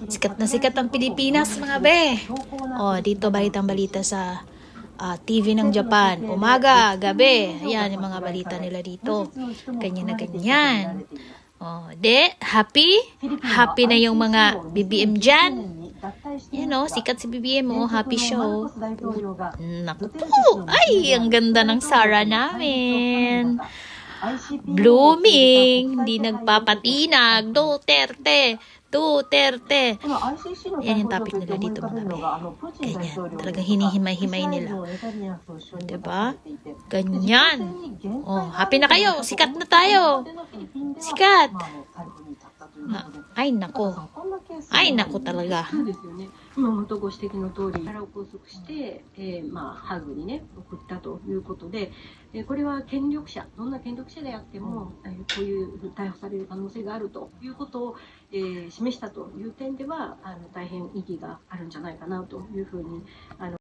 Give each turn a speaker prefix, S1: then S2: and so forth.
S1: Sikat na sikat ang Pilipinas, mga be. Oh, dito balitang-balita sa TV ng Japan. Umaga, gabi. Ayan yung mga balita nila dito. Ganyan na ganyan. Oh, happy? Happy na yung mga BBM dyan. Yan o, sikat si BBM o. Happy siya o. Naku po. Ay, ang ganda ng Sara namin. Blooming. Hindi nagpapatinag. Duterte. Duterte. Yan yung topic nila dito, mga be. Ganyan. Talagang hinihimay-himay nila. Diba? Ganyan. Oh, happy na kayo. Sikat na tayo. Sikat. Ay, nako. Ay, nako talaga.
S2: 今本当ご指摘の通り、身柄を拘束して、ハグにね送ったということで、これは権力者、どんな権力者であっても、こういう逮捕される可能性があるということを、示したという点では大変意義があるんじゃないかなというふうに